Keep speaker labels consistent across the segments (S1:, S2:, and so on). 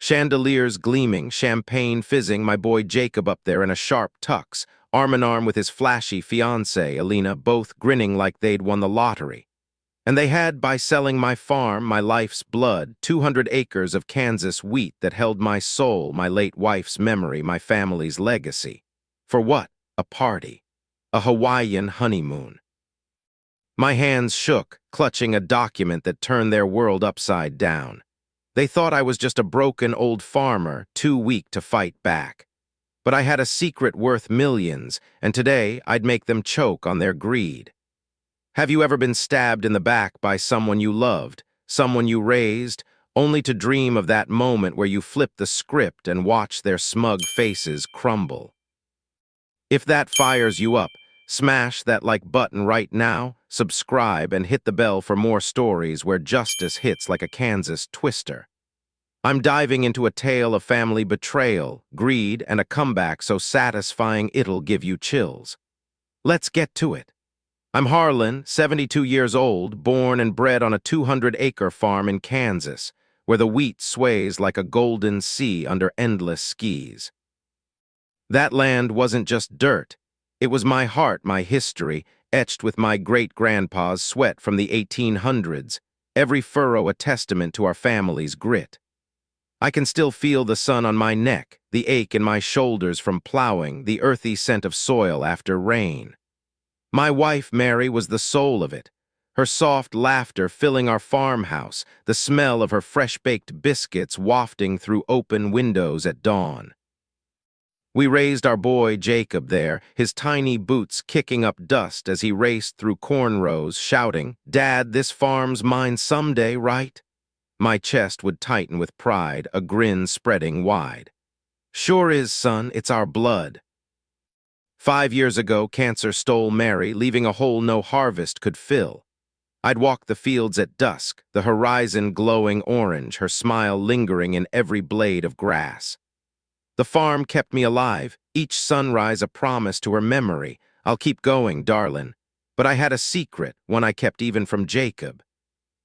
S1: Chandeliers gleaming, champagne fizzing, my boy Jacob up there in a sharp tux, arm in arm with his flashy fiancée, Elena, both grinning like they'd won the lottery. And they had, by selling my farm, my life's blood, 200 acres of Kansas wheat that held my soul, my late wife's memory, my family's legacy. For what? A party. A Hawaiian honeymoon. My hands shook, clutching a document that turned their world upside down. They thought I was just a broken old farmer, too weak to fight back. But I had a secret worth millions, and today I'd make them choke on their greed. Have you ever been stabbed in the back by someone you loved, someone you raised, only to dream of that moment where you flip the script and watch their smug faces crumble? If that fires you up, smash that like button right now, subscribe, and hit the bell for more stories where justice hits like a Kansas twister. I'm diving into a tale of family betrayal, greed, and a comeback so satisfying it'll give you chills. Let's get to it. I'm Harlan, 72 years old, born and bred on a 200-acre farm in Kansas, where the wheat sways like a golden sea under endless skis. That land wasn't just dirt. It was my heart, my history, etched with my great-grandpa's sweat from the 1800s, every furrow a testament to our family's grit. I can still feel the sun on my neck, the ache in my shoulders from plowing, the earthy scent of soil after rain. My wife, Mary, was the soul of it, her soft laughter filling our farmhouse, the smell of her fresh-baked biscuits wafting through open windows at dawn. We raised our boy Jacob there, his tiny boots kicking up dust as he raced through corn rows, shouting, "Dad, this farm's mine someday, right?" My chest would tighten with pride, a grin spreading wide. "Sure is, son, it's our blood." 5 years ago, cancer stole Mary, leaving a hole no harvest could fill. I'd walk the fields at dusk, the horizon glowing orange, her smile lingering in every blade of grass. The farm kept me alive, each sunrise a promise to her memory. "I'll keep going, darlin'." But I had a secret, one I kept even from Jacob.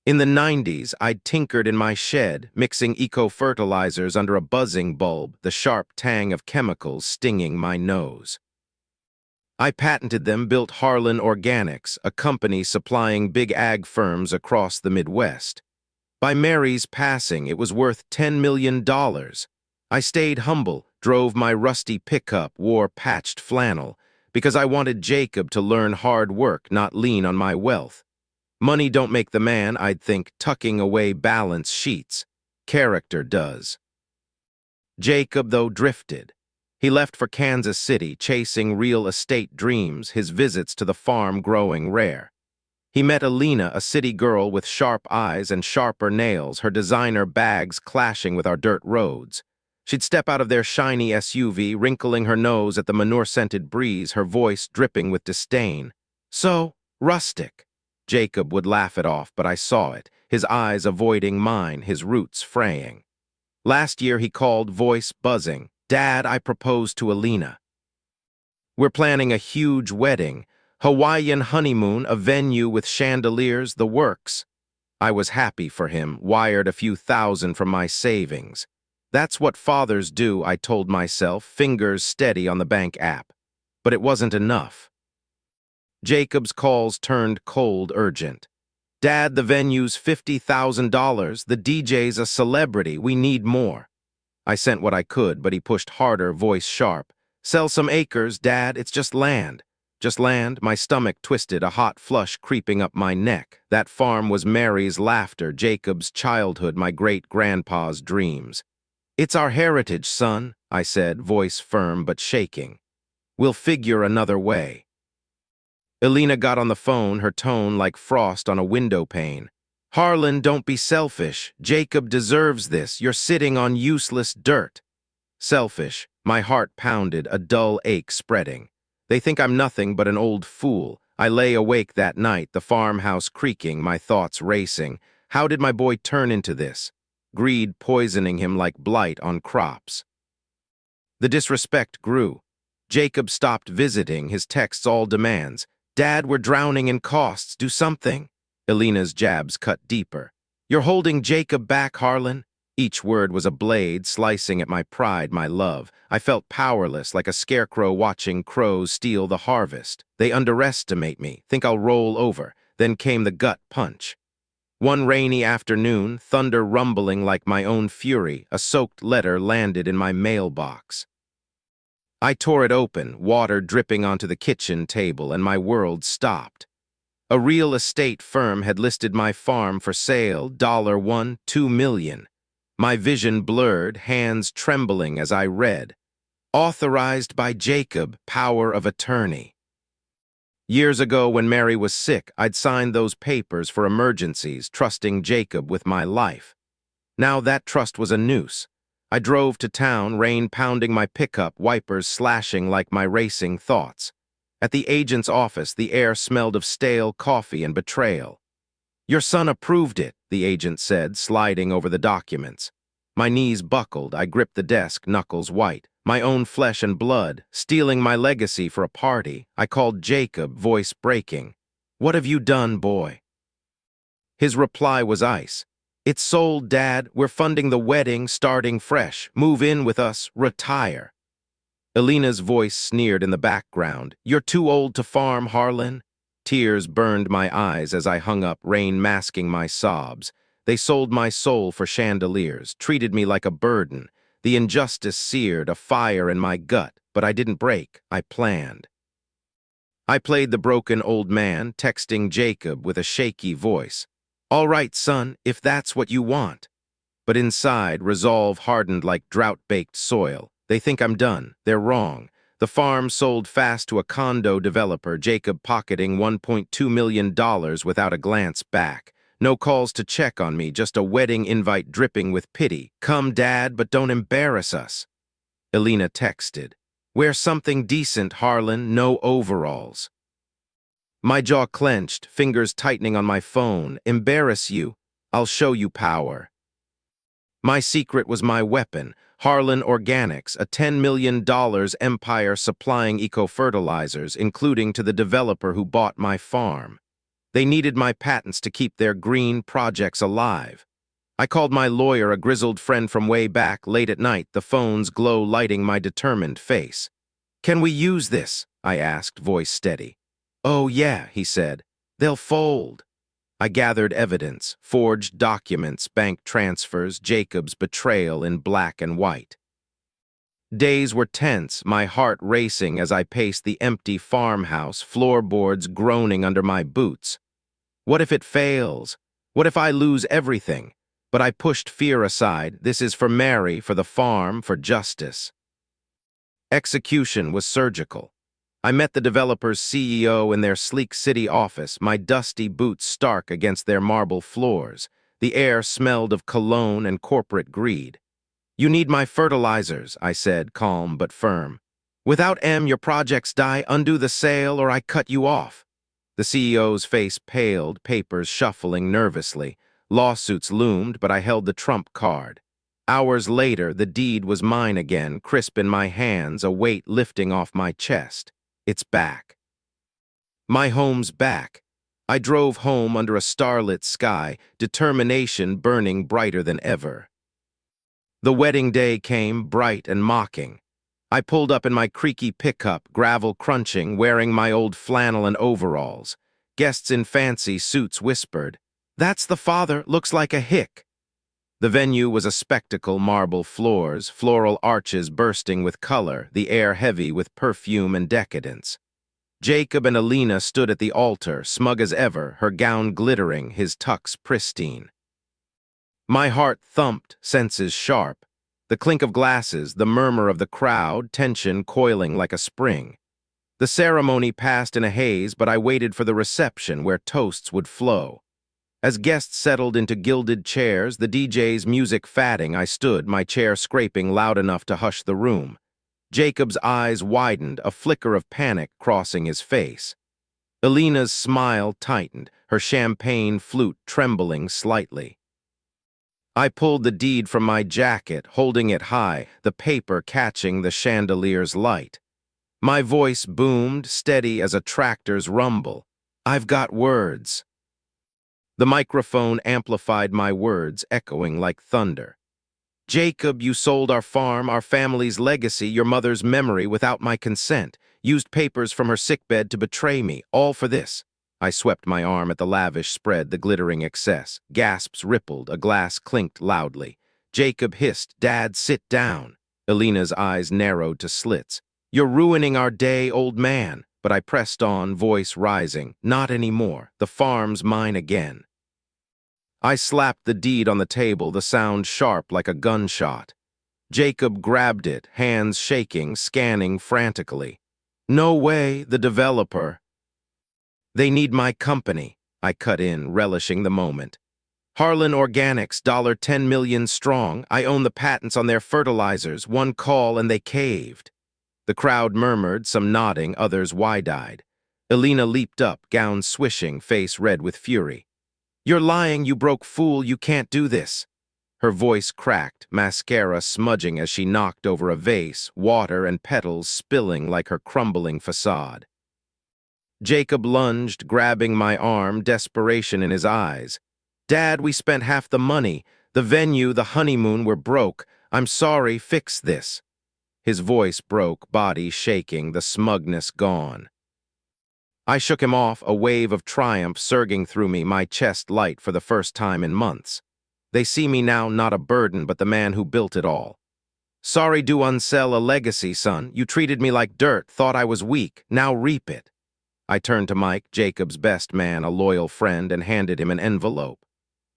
S1: In the 90s, I'd tinkered in my shed, mixing eco-fertilizers under a buzzing bulb, the sharp tang of chemicals stinging my nose. I patented them, built Harlan Organics, a company supplying big ag firms across the Midwest. By Mary's passing, it was worth $10 million. I stayed humble, drove my rusty pickup, wore patched flannel, because I wanted Jacob to learn hard work, not lean on my wealth. Money don't make the man, I'd think, tucking away balance sheets. Character does. Jacob, though, drifted. He left for Kansas City, chasing real estate dreams, his visits to the farm growing rare. He met Elena, a city girl with sharp eyes and sharper nails, her designer bags clashing with our dirt roads. She'd step out of their shiny SUV, wrinkling her nose at the manure-scented breeze, her voice dripping with disdain. "So, rustic." Jacob would laugh it off, but I saw it, his eyes avoiding mine, his roots fraying. Last year he called, voice buzzing, "Dad, I proposed to Elena. We're planning a huge wedding, Hawaiian honeymoon, a venue with chandeliers, the works." I was happy for him, wired a few thousand from my savings. That's what fathers do, I told myself, fingers steady on the bank app. But it wasn't enough. Jacob's calls turned cold urgent. "Dad, the venue's $50,000. The DJ's a celebrity. We need more." I sent what I could, but he pushed harder, voice sharp. "Sell some acres, Dad. It's just land." Just land? My stomach twisted, a hot flush creeping up my neck. That farm was Mary's laughter, Jacob's childhood, my great-grandpa's dreams. "It's our heritage, son," I said, voice firm but shaking. "We'll figure another way." Elena got on the phone, her tone like frost on a window pane. "Harlan, don't be selfish. Jacob deserves this. You're sitting on useless dirt." Selfish. My heart pounded, a dull ache spreading. They think I'm nothing but an old fool. I lay awake that night, the farmhouse creaking, my thoughts racing. How did my boy turn into this? Greed poisoning him like blight on crops. The disrespect grew. Jacob stopped visiting, his texts all demands. "Dad, we're drowning in costs. Do something." Elena's jabs cut deeper. "You're holding Jacob back, Harlan." Each word was a blade slicing at my pride, my love. I felt powerless, like a scarecrow watching crows steal the harvest. They underestimate me, think I'll roll over. Then came the gut punch. One rainy afternoon, thunder rumbling like my own fury, a soaked letter landed in my mailbox. I tore it open, water dripping onto the kitchen table, and my world stopped. A real estate firm had listed my farm for sale, $2 million. My vision blurred, hands trembling as I read. Authorized by Jacob, power of attorney. Years ago, when Mary was sick, I'd signed those papers for emergencies, trusting Jacob with my life. Now that trust was a noose. I drove to town, rain pounding my pickup, wipers slashing like my racing thoughts. At the agent's office, the air smelled of stale coffee and betrayal. "Your son approved it," the agent said, sliding over the documents. My knees buckled, I gripped the desk, knuckles white. My own flesh and blood, stealing my legacy for a party. I called Jacob, voice breaking. "What have you done, boy?" His reply was ice. "It's sold, Dad. We're funding the wedding, starting fresh. Move in with us, retire." Elena's voice sneered in the background. "You're too old to farm, Harlan." Tears burned my eyes as I hung up, rain masking my sobs. They sold my soul for chandeliers, treated me like a burden. The injustice seared, a fire in my gut, but I didn't break, I planned. I played the broken old man, texting Jacob with a shaky voice. "All right, son, if that's what you want." But inside, resolve hardened like drought-baked soil. They think I'm done. They're wrong. The farm sold fast to a condo developer, Jacob pocketing $1.2 million without a glance back. No calls to check on me, just a wedding invite dripping with pity. "Come, Dad, but don't embarrass us." Elena texted. "Wear something decent, Harlan, no overalls." My jaw clenched, fingers tightening on my phone. "Embarrass you? I'll show you power." My secret was my weapon. Harlan Organics, a $10 million empire supplying eco-fertilizers, including to the developer who bought my farm. They needed my patents to keep their green projects alive. I called my lawyer, a grizzled friend from way back, late at night, the phone's glow lighting my determined face. "Can we use this?" I asked, voice steady. "Oh yeah," he said. "They'll fold." I gathered evidence, forged documents, bank transfers, Jacob's betrayal in black and white. Days were tense, my heart racing as I paced the empty farmhouse, floorboards groaning under my boots. What if it fails? What if I lose everything? But I pushed fear aside. This is for Mary, for the farm, for justice. Execution was surgical. I met the developer's CEO in their sleek city office, my dusty boots stark against their marble floors. The air smelled of cologne and corporate greed. "You need my fertilizers," I said, calm but firm. "Without M, your projects die. Undo the sale or I cut you off." The CEO's face paled, papers shuffling nervously. Lawsuits loomed, but I held the trump card. Hours later, the deed was mine again, crisp in my hands, a weight lifting off my chest. It's back. My home's back. I drove home under a starlit sky, determination burning brighter than ever. The wedding day came, bright and mocking. I pulled up in my creaky pickup, gravel crunching, wearing my old flannel and overalls. Guests in fancy suits whispered, "That's the father, looks like a hick." The venue was a spectacle, marble floors, floral arches bursting with color, the air heavy with perfume and decadence. Jacob and Elena stood at the altar, smug as ever, her gown glittering, his tux pristine. My heart thumped, senses sharp. The clink of glasses, the murmur of the crowd, tension coiling like a spring. The ceremony passed in a haze, but I waited for the reception where toasts would flow. As guests settled into gilded chairs, the DJ's music fatting, I stood, my chair scraping loud enough to hush the room. Jacob's eyes widened, a flicker of panic crossing his face. Elena's smile tightened, her champagne flute trembling slightly. I pulled the deed from my jacket, holding it high, the paper catching the chandelier's light. My voice boomed, steady as a tractor's rumble. "I've got words." The microphone amplified my words, echoing like thunder. Jacob, you sold our farm, our family's legacy, your mother's memory without my consent, used papers from her sickbed to betray me, all for this. I swept my arm at the lavish spread, the glittering excess. Gasps rippled, a glass clinked loudly. Jacob hissed, "Dad, sit down." Elena's eyes narrowed to slits. "You're ruining our day, old man." But I pressed on, voice rising. "Not anymore. The farm's mine again." I slapped the deed on the table, the sound sharp like a gunshot. Jacob grabbed it, hands shaking, scanning frantically. "No way, the developer." "They need my company," I cut in, relishing the moment. "Harlan Organics, $10 million strong. I own the patents on their fertilizers. One call and they caved." The crowd murmured, some nodding, others wide-eyed. Elena leaped up, gown swishing, face red with fury. "You're lying, you broke fool, you can't do this." Her voice cracked, mascara smudging as she knocked over a vase, water and petals spilling like her crumbling facade. Jacob lunged, grabbing my arm, desperation in his eyes. "Dad, we spent half the money. The venue, the honeymoon, we're broke. I'm sorry, fix this." His voice broke, body shaking, the smugness gone. I shook him off, a wave of triumph surging through me, my chest light for the first time in months. They see me now not a burden, but the man who built it all. "Sorry to unsell a legacy, son. You treated me like dirt, thought I was weak. Now reap it." I turned to Mike, Jacob's best man, a loyal friend, and handed him an envelope.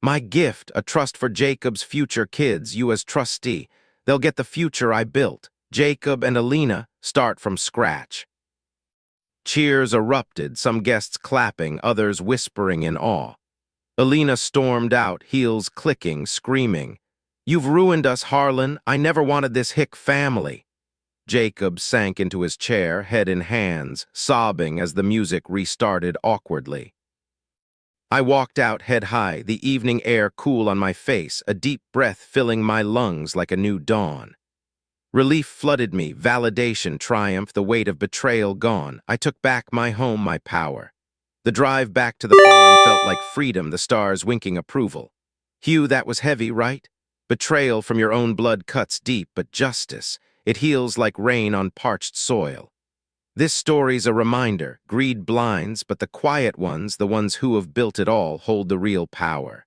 S1: "My gift, a trust for Jacob's future kids, you as trustee. They'll get the future I built. Jacob and Elena start from scratch." Cheers erupted, some guests clapping, others whispering in awe. Elena stormed out, heels clicking, screaming, "You've ruined us, Harlan. I never wanted this hick family." Jacob sank into his chair, head in hands, sobbing as the music restarted awkwardly. I walked out head high, the evening air cool on my face, a deep breath filling my lungs like a new dawn. Relief flooded me, validation, triumph, the weight of betrayal gone. I took back my home, my power. The drive back to the farm felt like freedom, the stars winking approval. Hugh, that was heavy, right? Betrayal from your own blood cuts deep, but justice, it heals like rain on parched soil. This story's a reminder, greed blinds, but the quiet ones, the ones who have built it all, hold the real power.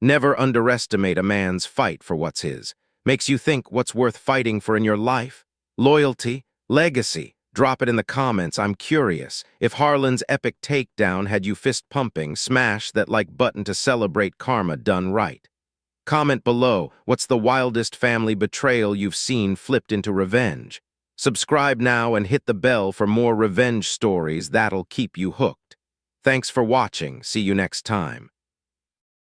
S1: Never underestimate a man's fight for what's his. Makes you think what's worth fighting for in your life? Loyalty? Legacy? Drop it in the comments, I'm curious. If Harlan's epic takedown had you fist-pumping, smash that like button to celebrate karma done right. Comment below, what's the wildest family betrayal you've seen flipped into revenge? Subscribe now and hit the bell for more revenge stories that'll keep you hooked. Thanks for watching, see you next time.